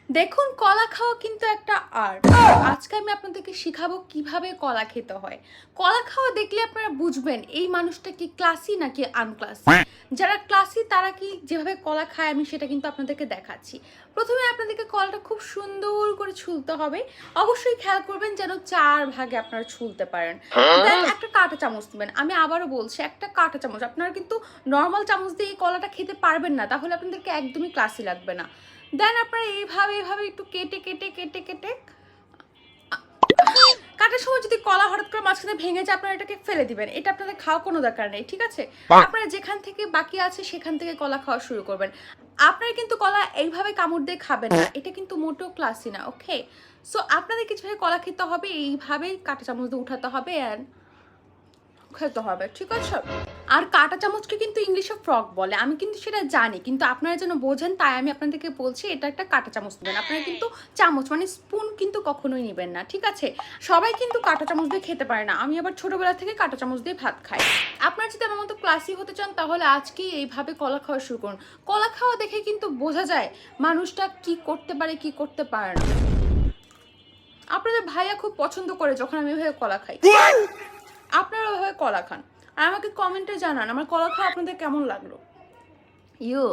দেখুন, কলা খাওয়া কিন্তু একটা আর্ট। আজকে আমি আপনাদেরকে শিখাবো কিভাবে কলা খেতে হয়। কলা খাওয়া দেখলে আপনারা বুঝবেন এই মানুষটা কি ক্লাসি নাকি আনক্লাসি। যারা ক্লাসি তারা কি যেভাবে কলা খায় আমি সেটা কিন্তু আপনাদেরকে দেখাচ্ছি। প্রথমে আপনাদেরকে কলাটা খুব সুন্দর করে ছুলতে হবে। অবশ্যই খেয়াল করবেন যেন 4 ভাগে আপনারা ছুলতে পারেন। দেন একটা কাঁটা চামচ নেবেন। আমি আবারও বলছি, একটা কাঁটা চামচ। আপনারা কিন্তু নরমাল চামচ দিয়ে এই কলাটা খেতে পারবেন না, তাহলে আপনাদেরকে একদমই ক্লাসি লাগবে না। দেন আপনারা এইভাবে একটু কেটে কেটে কেটে কেটে কাটার সময় যদি কলা হঠাৎ করে মাঝখানে ভেঙে যায় আপনারা এটাকে ফেলে দিবেন। এটা আপনাদের খাওয়া কোনো দরকার নেই, ঠিক আছে? আপনারা যেখান থেকে বাকি আছে সেখান থেকে কলা খাওয়া শুরু করবেন। আপনারা কিন্তু কলা এইভাবে কামড় দিয়ে খাবেন না, এটা কিন্তু মোটেও ক্লাসি না, ওকে? সো আপনাদের কিছুভাবে কলা খেতে হবে, এইভাবেই কাঁটা চামচ দিয়ে উঠাতে হবে অ্যান্ড খেতে হবে, ঠিক আছে? আর কাঁটা চামচকে কিন্তু ইংলিশে ফ্রক বলে, আমি কিন্তু সেটা জানি, কিন্তু আপনারা যেন বোঝেন তাই আমি আপনাদেরকে বলছি এটা একটা কাঁটা চামচ নেবেন। আপনারা কিন্তু চামচ মানে স্পুন কিন্তু কখনোই নেবেন না, ঠিক আছে? সবাই কিন্তু কাঁটা চামচ দিয়ে খেতে পারে না, আমি আবার ছোটবেলা থেকে কাঁটা চামচ দিয়ে ভাত খাই। আপনারা যদি আমার মতো ক্লাসি হতে চান তাহলে আজকেই এইভাবে কলা খাওয়া শুরু করুন। কলা খাওয়া দেখে কিন্তু বোঝা যায় মানুষটা কি করতে পারে কি করতে পারে না। আপনাদের ভাইয়া খুব পছন্দ করে যখন আমি এভাবে কলা খাই। আপনারা ওইভাবে কলা খান আর আমাকে কমেন্টে জানান আমার কলা খাওয়া আপনাদের কেমন লাগলো। ইউ